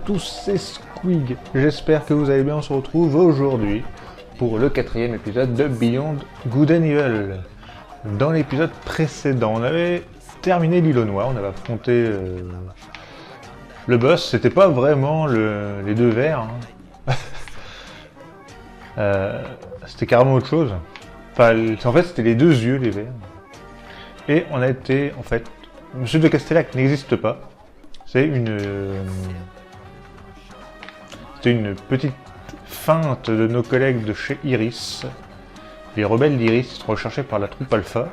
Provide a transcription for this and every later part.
tous, c'est Squig. J'espère que vous allez bien. On se retrouve aujourd'hui pour le 4e épisode de Beyond Good and Evil. Dans l'épisode précédent, on avait terminé l'île au noir, on avait affronté le boss. C'était pas vraiment les deux vers, hein. C'était carrément autre chose. Enfin, en fait, c'était les deux yeux, les vers. Et on a été, en fait, Monsieur de Castellac n'existe pas. C'était une petite feinte de nos collègues de chez Iris. Les rebelles d'Iris sont recherchés par la troupe Alpha.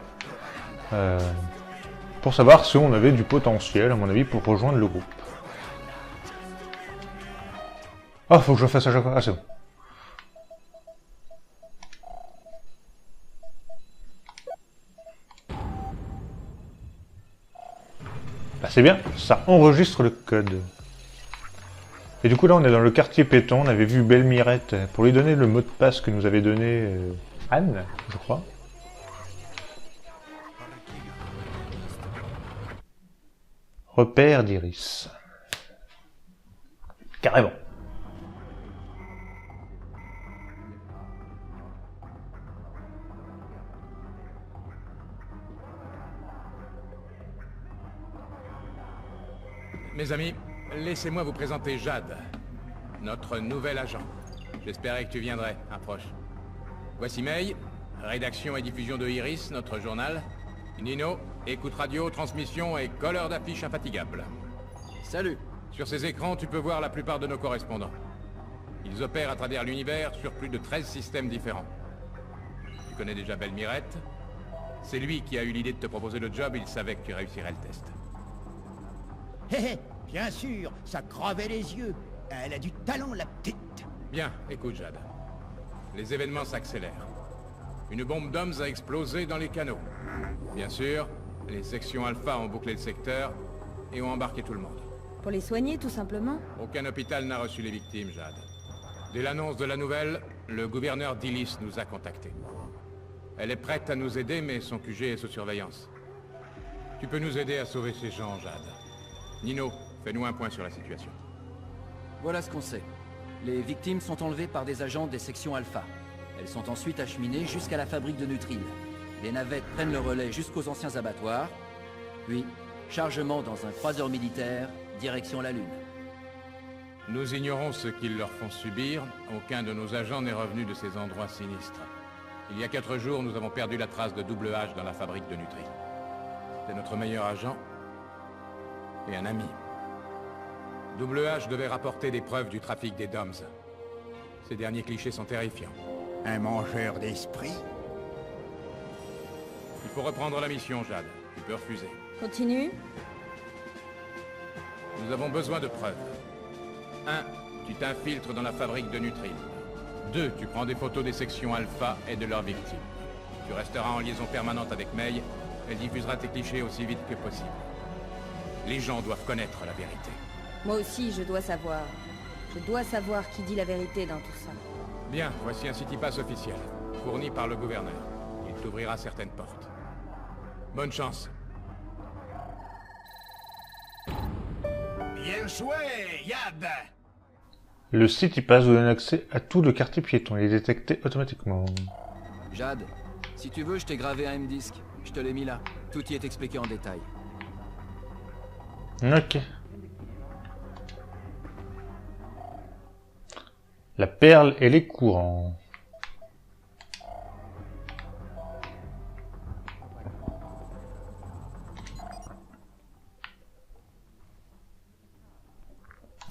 Pour savoir si on avait du potentiel, à mon avis, pour rejoindre le groupe. Oh, faut que je le fasse à chaque fois. Ah, c'est bon. Bah, c'est bien, ça enregistre le code. Et du coup, là, on est dans le quartier péton. On avait vu Belle Mirette pour lui donner le mot de passe que nous avait donné Anne, je crois. Repère d'Iris. Carrément. Mes amis, laissez-moi vous présenter Jade, notre nouvel agent. J'espérais que tu viendrais, approche. Voici May, rédaction et diffusion de Iris, notre journal. Nino, écoute radio, transmission et colleur d'affiches infatigables. Salut. Sur ces écrans, tu peux voir la plupart de nos correspondants. Ils opèrent à travers l'univers sur plus de 13 systèmes différents. Tu connais déjà Belle Mirette? C'est lui qui a eu l'idée de te proposer le job, il savait que tu réussirais le test. Hé hé, bien sûr, ça crevait les yeux. Elle a du talent, la petite. Bien, écoute Jade. Les événements s'accélèrent. Une bombe d'hommes a explosé dans les canaux. Bien sûr, les sections Alpha ont bouclé le secteur et ont embarqué tout le monde. Pour les soigner, tout simplement? Aucun hôpital n'a reçu les victimes, Jade. Dès l'annonce de la nouvelle, le gouverneur d'Ilis nous a contactés. Elle est prête à nous aider, mais son QG est sous surveillance. Tu peux nous aider à sauver ces gens, Jade. Nino, fais-nous un point sur la situation. Voilà ce qu'on sait. Les victimes sont enlevées par des agents des sections Alpha. Elles sont ensuite acheminées jusqu'à la fabrique de Nutril. Les navettes prennent le relais jusqu'aux anciens abattoirs. Puis, chargement dans un croiseur militaire, direction la Lune. Nous ignorons ce qu'ils leur font subir. Aucun de nos agents n'est revenu de ces endroits sinistres. Il y a 4 jours, nous avons perdu la trace de Double H dans la fabrique de Nutril. C'était notre meilleur agent et un ami. Double H devait rapporter des preuves du trafic des DOMS. Ces derniers clichés sont terrifiants. Un mangeur d'esprit. Il faut reprendre la mission, Jade. Tu peux refuser. Continue. Nous avons besoin de preuves. 1. Tu t'infiltres dans la fabrique de Nutril. 2. Tu prends des photos des sections Alpha et de leurs victimes. Tu resteras en liaison permanente avec May. Elle diffusera tes clichés aussi vite que possible. Les gens doivent connaître la vérité. Moi aussi, je dois savoir. Je dois savoir qui dit la vérité dans tout ça. Bien, voici un City Pass officiel, fourni par le gouverneur. Il t'ouvrira certaines portes. Bonne chance. Bien joué, Yad. Le City Pass vous donne accès à tout le quartier piéton. Il est détecté automatiquement. Jade, si tu veux, je t'ai gravé un M-Disc. Je te l'ai mis là. Tout y est expliqué en détail. Ok. La perle et les courants.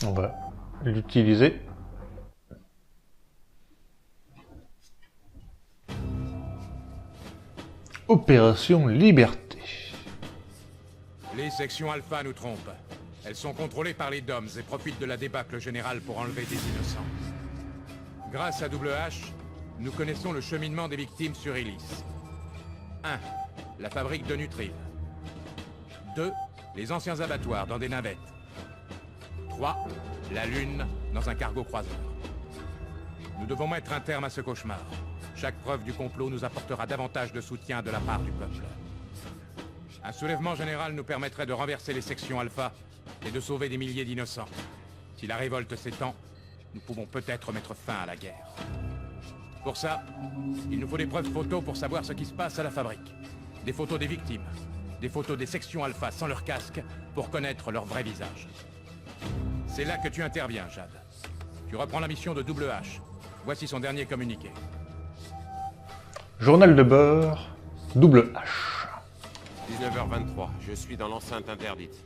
On va l'utiliser. Opération Liberté. Les sections Alpha nous trompent. Elles sont contrôlées par les DOMS et profitent de la débâcle générale pour enlever des innocents. Grâce à Double H, nous connaissons le cheminement des victimes sur Ilis. 1. La fabrique de Nutril. 2. Les anciens abattoirs dans des navettes. 3. La Lune dans un cargo croiseur. Nous devons mettre un terme à ce cauchemar. Chaque preuve du complot nous apportera davantage de soutien de la part du peuple. Un soulèvement général nous permettrait de renverser les sections Alpha et de sauver des milliers d'innocents. Si la révolte s'étend, nous pouvons peut-être mettre fin à la guerre. Pour ça, il nous faut des preuves photos pour savoir ce qui se passe à la fabrique. Des photos des victimes, des photos des sections Alpha sans leur casque pour connaître leur vrai visage. C'est là que tu interviens, Jade. Tu reprends la mission de Double H. Voici son dernier communiqué. Journal de bord, Double H. 19h23, je suis dans l'enceinte interdite.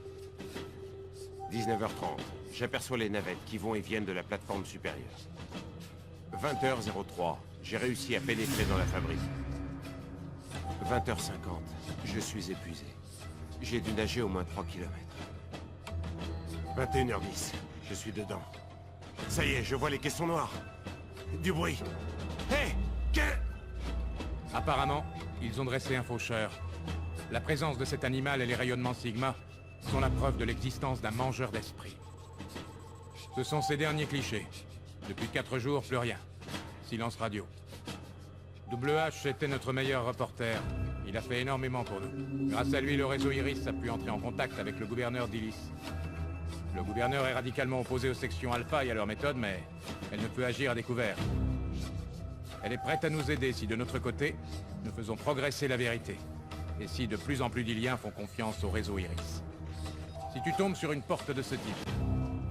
19h30, j'aperçois les navettes qui vont et viennent de la plateforme supérieure. 20h03, j'ai réussi à pénétrer dans la fabrique. 20h50, je suis épuisé. J'ai dû nager au moins 3 km. 21h10, je suis dedans. Ça y est, je vois les caissons noirs. Du bruit. Hé, Apparemment, ils ont dressé un faucheur. La présence de cet animal et les rayonnements Sigma sont la preuve de l'existence d'un mangeur d'esprit. Ce sont ces derniers clichés. Depuis 4 jours, plus rien. Silence radio. Double H était notre meilleur reporter. Il a fait énormément pour nous. Grâce à lui, le réseau Iris a pu entrer en contact avec le gouverneur d'Ilis. Le gouverneur est radicalement opposé aux sections Alpha et à leur méthode, mais elle ne peut agir à découvert. Elle est prête à nous aider si de notre côté, nous faisons progresser la vérité. Et si de plus en plus d'Iliens font confiance au réseau Iris. Si tu tombes sur une porte de ce type,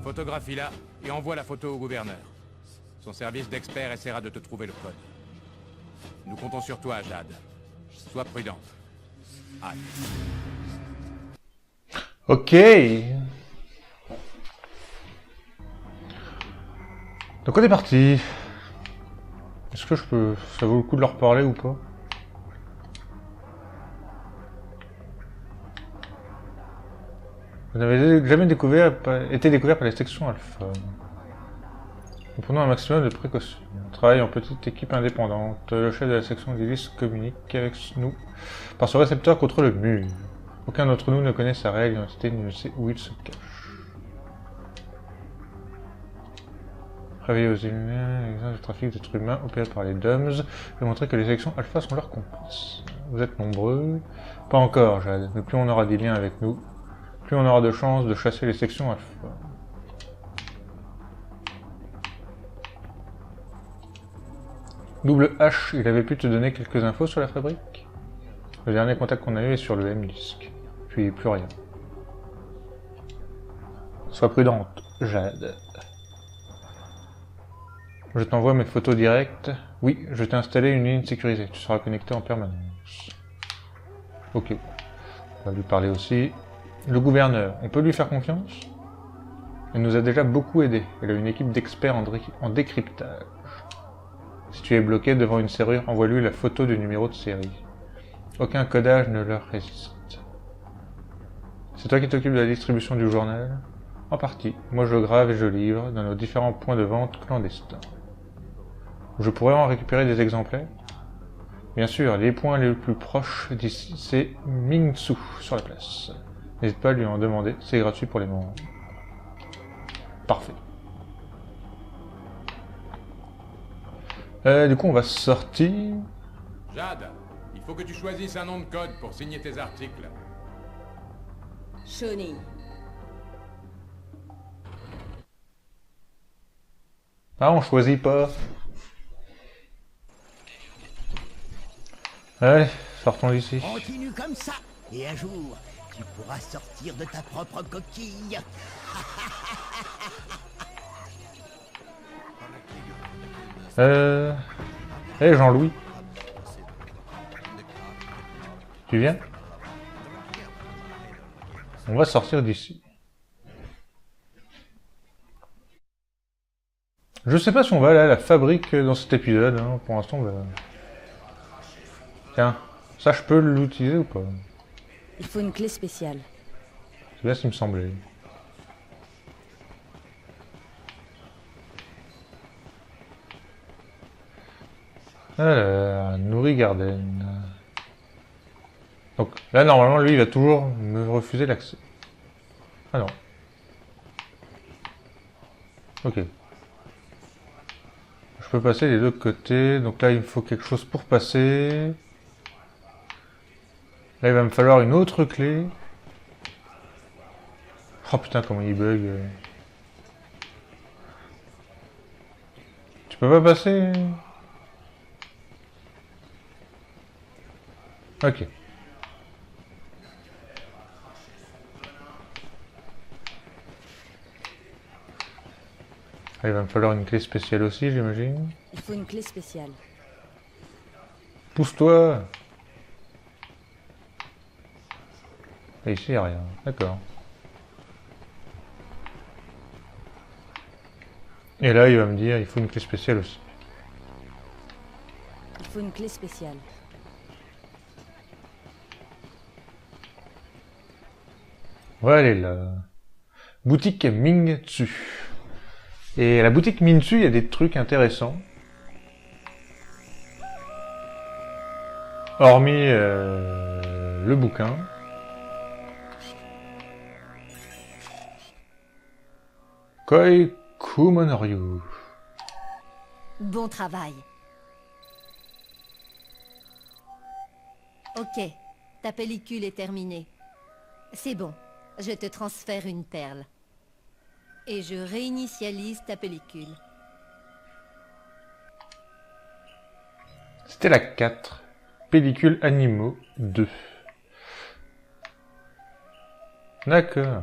photographie-la et envoie la photo au gouverneur. Son service d'expert essaiera de te trouver le code. Nous comptons sur toi, Jade. Sois prudente. Aïe. Ok. Donc on est parti. Est-ce que ça vaut le coup de leur parler ou pas? Vous n'avez jamais été découvert par les sections Alpha. Nous prenons un maximum de précautions. On travaille en petite équipe indépendante. Le chef de la section d'Ilis communique avec nous par ce récepteur contre le mur. Aucun d'entre nous ne connaît sa réelle identité ni ne sait où il se cache. Réveiller aux humains, l'exemple du trafic d'êtres humains opéré par les DOMS et montrer que les sections Alpha sont leurs complices. Vous êtes nombreux? Pas encore, Jade, mais plus on aura des liens avec nous, plus on aura de chances de chasser les sections Alpha. Double H, il avait pu te donner quelques infos sur la fabrique? Le dernier contact qu'on a eu est sur le M-Disc. Puis plus rien. Sois prudente, Jade. Je t'envoie mes photos directes. Oui, je t'ai installé une ligne sécurisée. Tu seras connecté en permanence. Ok. On va lui parler aussi. Le gouverneur, on peut lui faire confiance? Elle nous a déjà beaucoup aidé. Elle a une équipe d'experts en décryptage. Si tu es bloqué devant une serrure, envoie-lui la photo du numéro de série. Aucun codage ne leur résiste. C'est toi qui t'occupes de la distribution du journal? En partie. Moi je grave et je livre dans nos différents points de vente clandestins. Je pourrais en récupérer des exemplaires? Bien sûr, les points les plus proches d'ici, c'est Mingsu sur la place. N'hésite pas à lui en demander, c'est gratuit pour les membres. Parfait. Du coup, on va sortir. Jade, il faut que tu choisisses un nom de code pour signer tes articles. Shawnee. Ah, on choisit pas. Allez, sortons d'ici. Continue comme ça, et un jour, tu pourras sortir de ta propre coquille. Hey Jean-Louis. Tu viens? On va sortir d'ici. Je sais pas si on va aller à la fabrique dans cet épisode, hein. Pour l'instant, bah... Tiens, ça je peux l'utiliser ou pas? Il faut une clé spéciale. C'est bien ce qui me semblait. Alors, Nourri Garden. Donc là, normalement, lui, il va toujours me refuser l'accès. Ah non. Ok. Je peux passer des deux côtés. Donc là, il me faut quelque chose pour passer. Là, il va me falloir une autre clé. Oh putain, comment il bug. peux pas passer? Ok. Ah, il va me falloir une clé spéciale aussi, j'imagine. Il faut une clé spéciale. Pousse-toi! Et ici, il n'y a rien. D'accord. Et là, il va me dire, il faut une clé spéciale aussi. Il faut une clé spéciale. On va aller là. Boutique Mingtsu. Et à la boutique Mingtsu, il y a des trucs intéressants. Hormis le bouquin. Koi Kumonoryu. Bon travail. Ok, ta pellicule est terminée. C'est bon, je te transfère une perle. Et je réinitialise ta pellicule. C'était la 4. Pellicule Animaux 2. D'accord.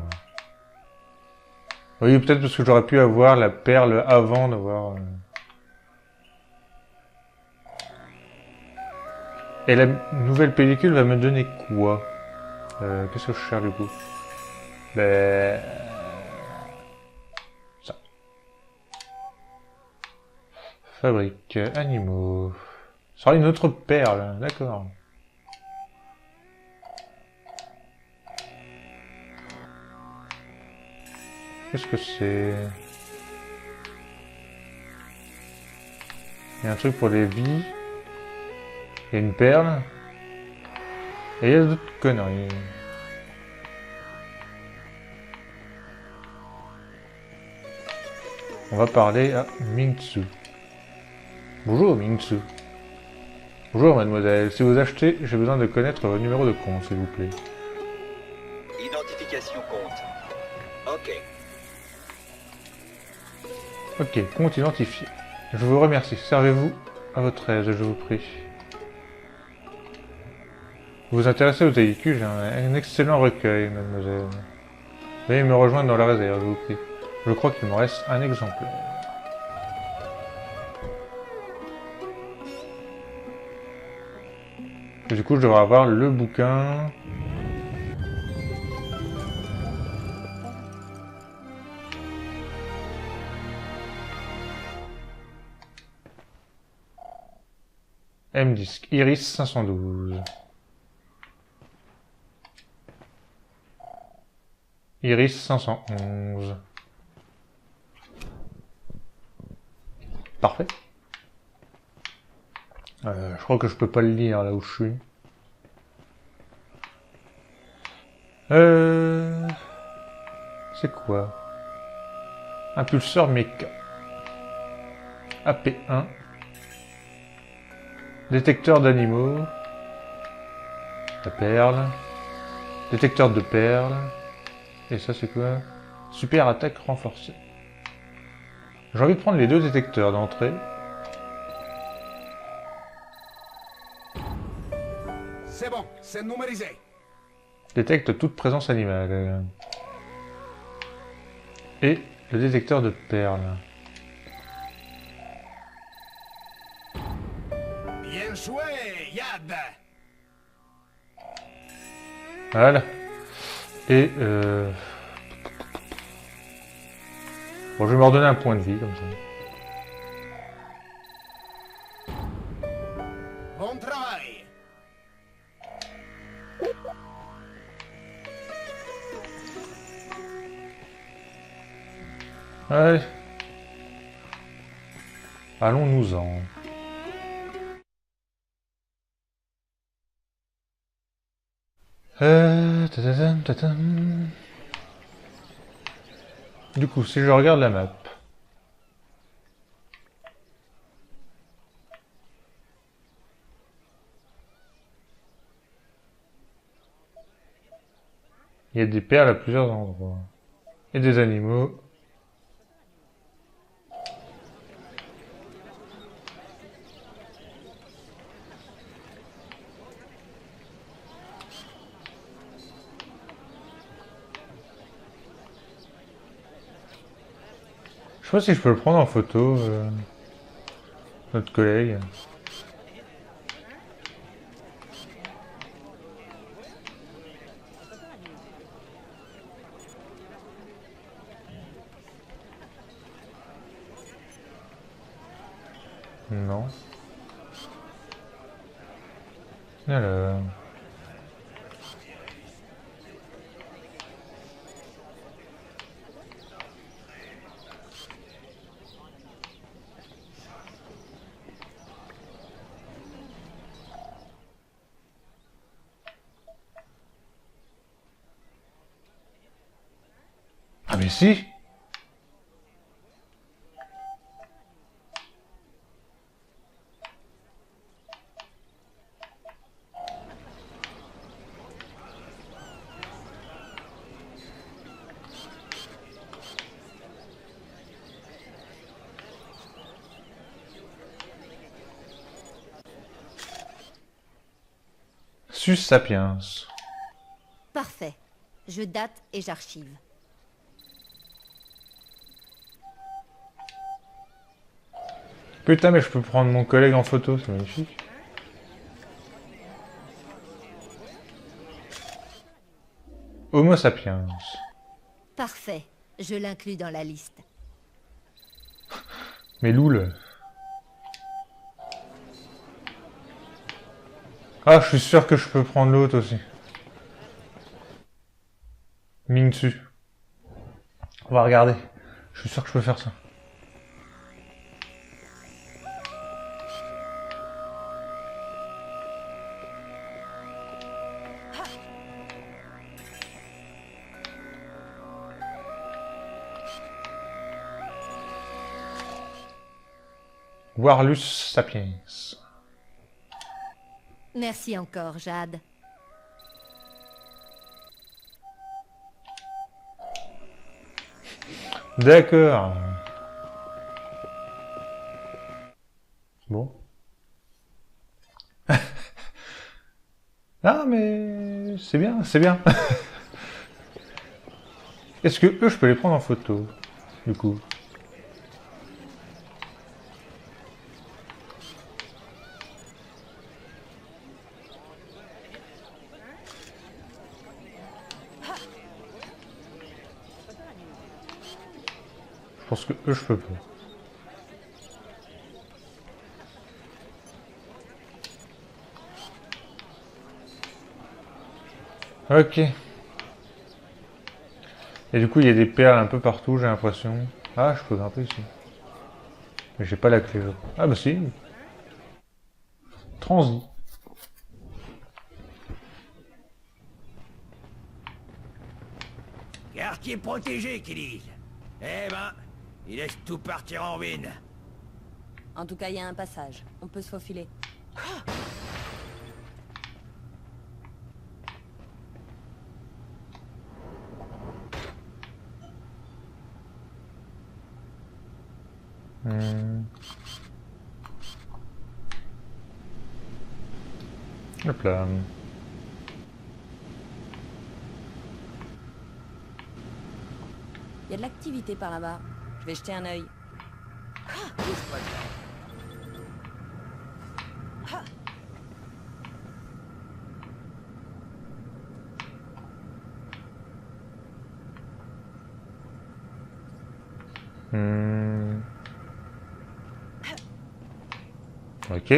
Oui, peut-être parce que j'aurais pu avoir la perle avant d'avoir... Et la nouvelle pellicule va me donner quoi? Qu'est-ce que je cherche du coup? Ben... ça. Fabrique animaux. Ça sera une autre perle, d'accord. Qu'est-ce que c'est? Il y a un truc pour les vies. Il y a une perle. Et il y a d'autres conneries. On va parler à Mingtsu. Bonjour Mingtsu. Bonjour mademoiselle. Si vous achetez, j'ai besoin de connaître votre numéro de compte, s'il vous plaît. Identification compte. Ok. Ok, compte identifié. Je vous remercie. Servez-vous à votre aise, je vous prie. Vous vous intéressez aux véhicules, j'ai un excellent recueil, mademoiselle. Veuillez me rejoindre dans la réserve, je vous prie. Je crois qu'il me reste un exemplaire. Et du coup, je devrais avoir le bouquin. M-Disc, Iris 512. Iris 511. Parfait. Je crois que je peux pas le lire là où je suis. C'est quoi? Impulseur méca. AP1. Détecteur d'animaux. La perle. Détecteur de perles. Et ça c'est quoi? Super attaque renforcée. J'ai envie de prendre les deux détecteurs d'entrée. C'est bon, c'est numérisé. Détecte toute présence animale. Et le détecteur de perles. Bien joué, Yad. Voilà. Et bon, je vais me redonner un point de vie comme ça. Bon travail. Allez. Allons-nous-en. Tadadam, tadam. Du coup, si je regarde la map. Il y a des perles à plusieurs endroits. Et des animaux. Je sais pas si je peux le prendre en photo, notre collègue. Non. Alors... Ah mais si! Sus Sapiens. Parfait. Je date et j'archive. Putain, mais je peux prendre mon collègue en photo, c'est magnifique. Homo sapiens. Parfait. Je l'inclus dans la liste. Mais loul. Ah, je suis sûr que je peux prendre l'autre aussi. Mingsu. On va regarder. Je suis sûr que je peux faire ça. Warlus Sapiens. Merci encore, Jade. D'accord. Bon. Ah, mais c'est bien, c'est bien. Est-ce que eux, je peux les prendre en photo, du coup? Je pense que eux, je peux pas. Ok. Et du coup, il y a des perles un peu partout, j'ai l'impression. Ah, je peux grimper ici. Mais j'ai pas la clé. Ah bah si. Transi. Quartier protégé, qu'ils disent. Eh ben, il laisse tout partir en ruine. En tout cas, il y a un passage. On peut se faufiler. Hop là. Il y a de l'activité par là-bas. Je vais jeter un œil. Ok.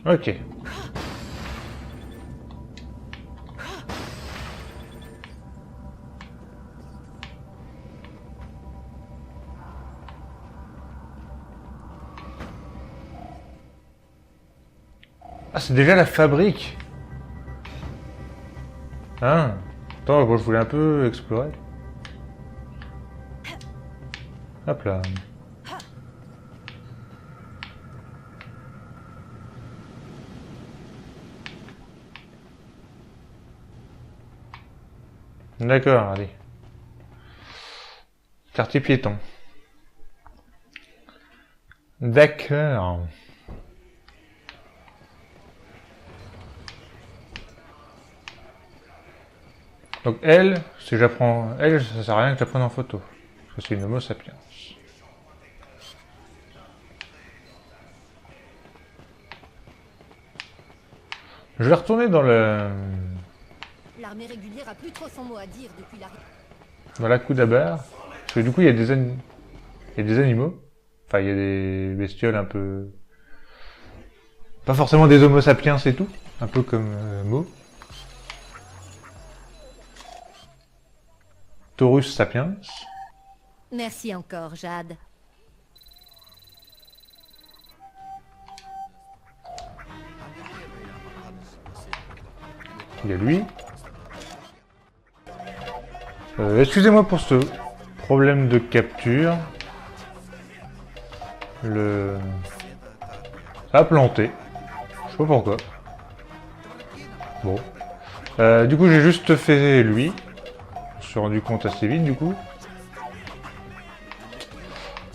Ok. Ah, c'est déjà la fabrique. Hein? Attends, moi je voulais un peu explorer. Hop là. D'accord, allez. Quartier piéton. D'accord. Donc elle, si j'apprends... Elle, ça sert à rien que j'apprenne en photo. Parce que c'est une Homo sapiens. Je vais retourner dans le... L'armée régulière a plus trop son mot à dire depuis la... dans la Kudabar. Parce que du coup, il y a des animaux. Enfin, il y a des bestioles un peu... Pas forcément des Homo sapiens, c'est tout. Un peu comme Mo. Taurus sapiens. Merci encore, Jade. Il y a lui. Excusez-moi pour ce problème de capture. Ça a planté. Je sais pas pourquoi. Bon. Du coup, j'ai juste fait lui. Je me suis rendu compte assez vite, du coup.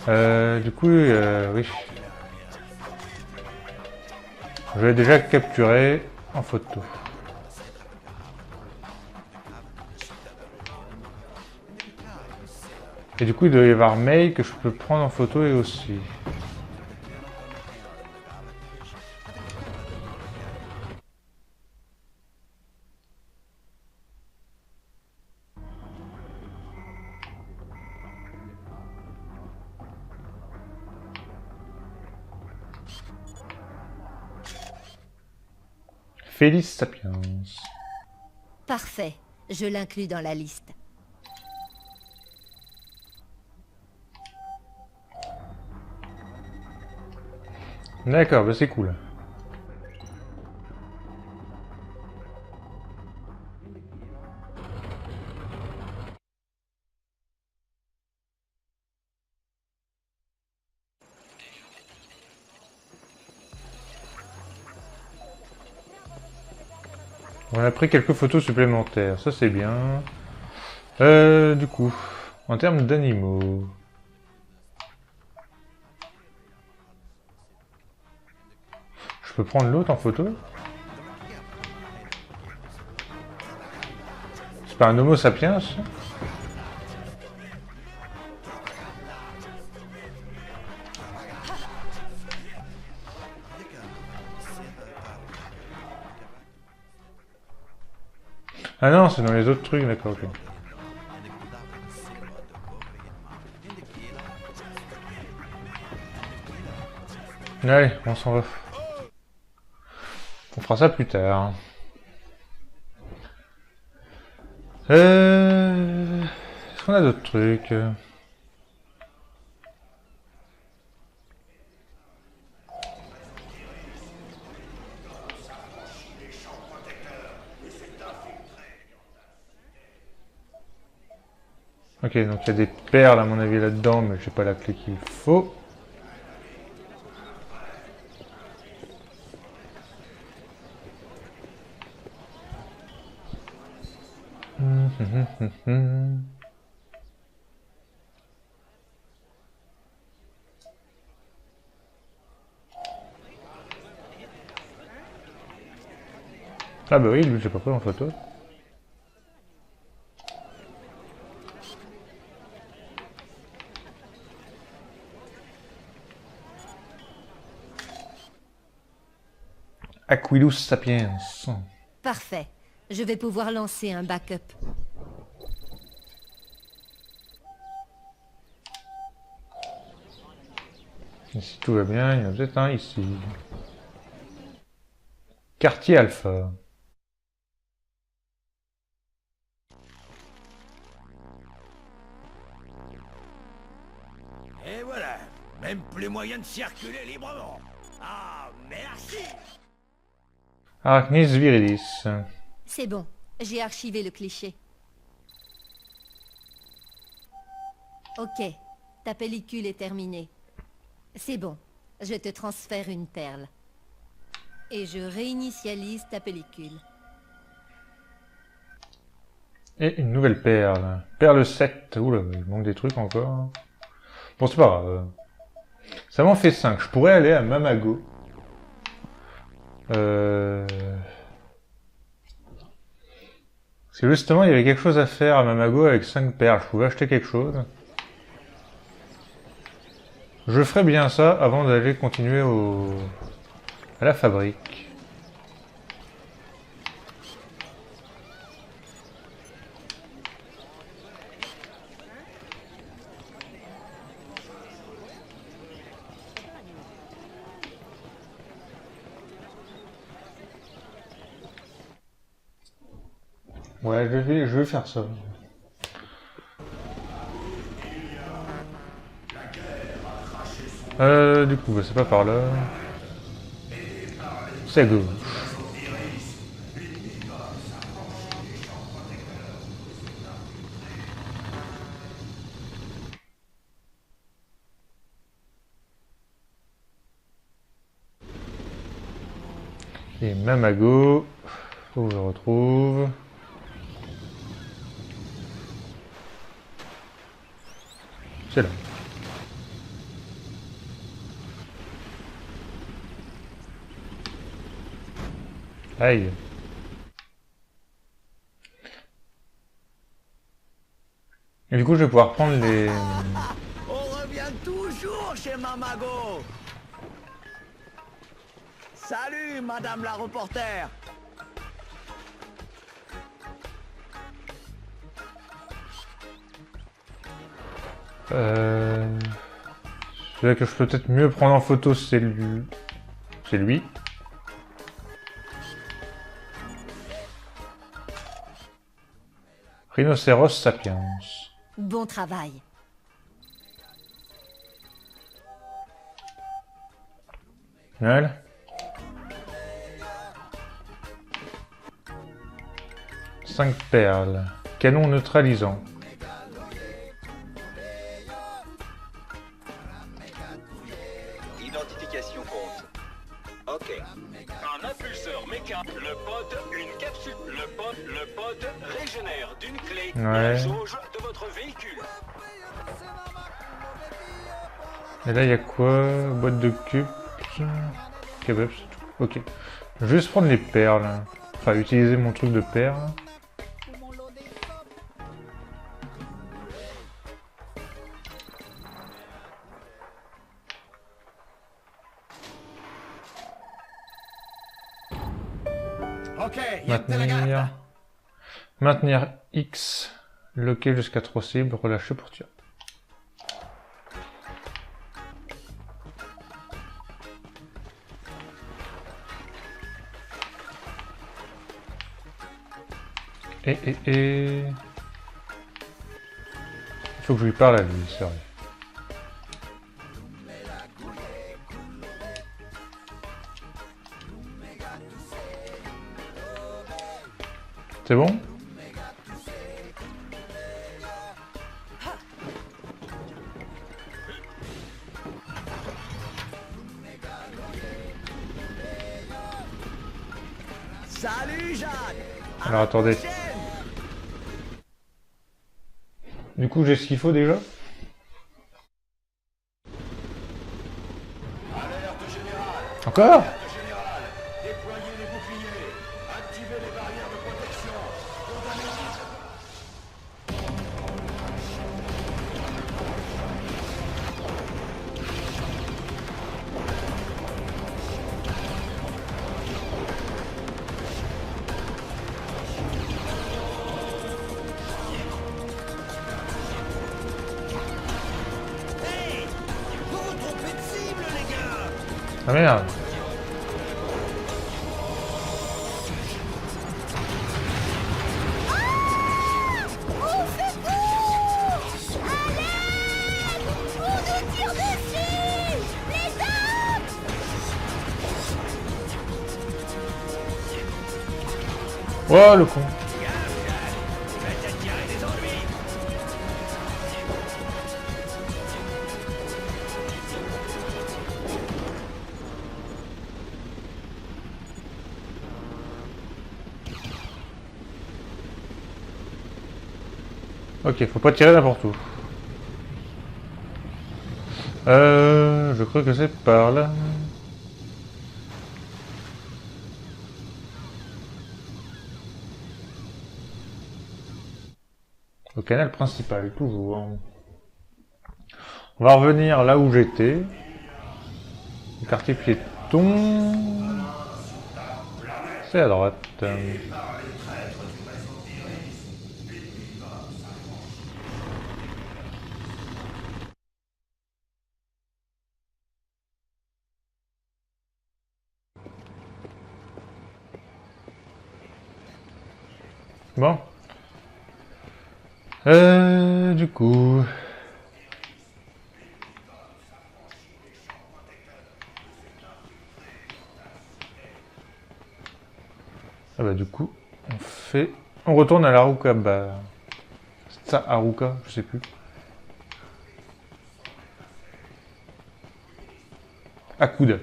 Oui. Je l'ai déjà capturé en photo. Et du coup, il doit y avoir May que je peux prendre en photo et aussi. Felis sapiens. Parfait. Je l'inclus dans la liste. D'accord, bah c'est cool. On a pris quelques photos supplémentaires, ça c'est bien. Du coup, en termes d'animaux... Je peux prendre l'autre en photo? C'est pas un Homo sapiens? Ah non, c'est dans les autres trucs, d'accord, ok. Allez, on s'en va. On fera ça plus tard. Est-ce qu'on a d'autres trucs? Ok, donc il y a des perles à mon avis là-dedans, mais j'ai pas la clé qu'il faut. Ah bah oui, lui j'ai pas pris en photo. Aquilus sapiens. Parfait. Je vais pouvoir lancer un backup. Et si tout va bien, il y en a peut-être un ici. Quartier Alpha. Et voilà, même plus moyen de circuler librement. Ah, merci. Arachnis viridis. C'est bon. J'ai archivé le cliché. Ok. Ta pellicule est terminée. C'est bon. Je te transfère une perle. Et je réinitialise ta pellicule. Et une nouvelle perle. Perle 7. Oula, il manque des trucs encore. Bon, c'est pas grave. Ça m'en fait 5. Je pourrais aller à Mamago. Parce que justement, il y avait quelque chose à faire à Mamago avec 5 perles. Je pouvais acheter quelque chose. Je ferai bien ça avant d'aller continuer à la fabrique. Ouais, je vais faire ça. Du coup, bah, c'est pas par là. C'est à gauche. Et même à gauche. Faut que je retrouve. C'est là. Aïe. Et du coup, je vais pouvoir prendre les... On revient toujours chez Mamago. Salut, madame la reporter. Celui que je peux peut-être mieux prendre en photo, c'est lui. C'est lui. Rhinocéros sapiens. Bon travail. Final. Cinq perles. Canon neutralisant. Identification compte. Ok. Un impulseur méca, le pod, une capsule, le pod régénère d'une clé la jauge de votre véhicule. Et là, il y a quoi? Boîte de cubes. Kebab, c'est tout. Ok. Je vais juste prendre les perles. Enfin, utiliser mon truc de perles. Maintenir X, loquer jusqu'à 3 cibles, relâcher pour tirer. Il faut que je lui parle à lui, c'est vrai. C'est bon? Salut Jacques. Alors attendez. Du coup, j'ai ce qu'il faut déjà? Encore? Ah merde. Oh le con. Ok, faut pas tirer n'importe où. Je crois que c'est par là. Au canal principal, toujours. On va revenir là où j'étais. Le quartier piéton. C'est à droite. Bon. Du coup... Ah bah du coup, on retourne à l'Haruka, bah... C'est ça, Haruka, je sais plus. Akuda.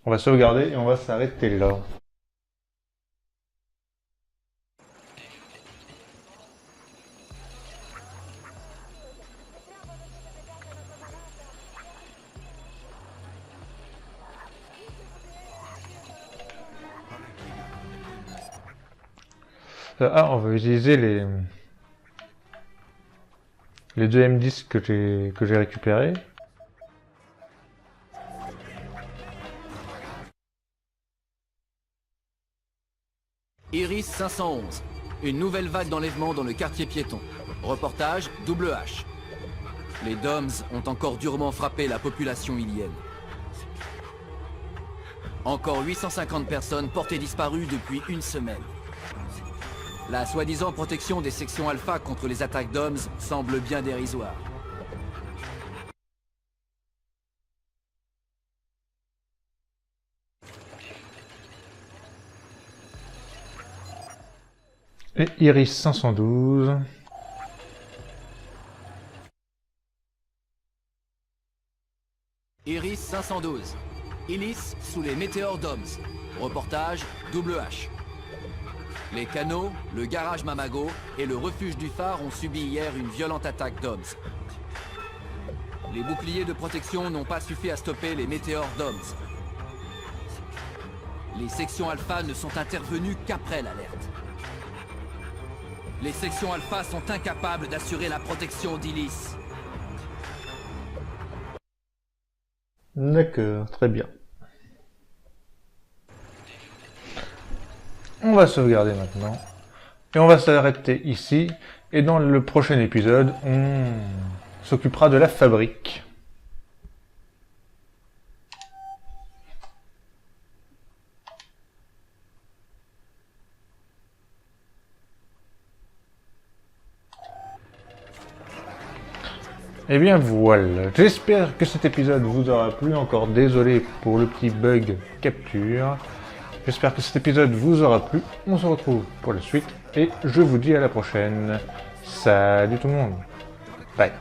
On va sauvegarder et on va s'arrêter là. Ah, on va utiliser les deux M10 que j'ai récupérés. Iris 511. Une nouvelle vague d'enlèvement dans le quartier piéton. Reportage WH. Les DOMS ont encore durement frappé la population ilienne. Encore 850 personnes portées disparues depuis une semaine. La soi-disant protection des sections Alpha contre les attaques DOMS semble bien dérisoire. Et Iris 512. Iris 512. Ilis sous les météores DOMS. Reportage WH. Les canaux, le garage Mamago et le refuge du phare ont subi hier une violente attaque DOMS. Les boucliers de protection n'ont pas suffi à stopper les météores DOMS. Les sections Alpha ne sont intervenues qu'après l'alerte. Les sections Alpha sont incapables d'assurer la protection d'Ilis. D'accord, très bien. On va sauvegarder maintenant. Et on va s'arrêter ici. Et dans le prochain épisode, on s'occupera de la fabrique. Et bien voilà, j'espère que cet épisode vous aura plu. Encore désolé pour le petit bug capture. J'espère que cet épisode vous aura plu. On se retrouve pour la suite et je vous dis à la prochaine. Salut tout le monde. Bye.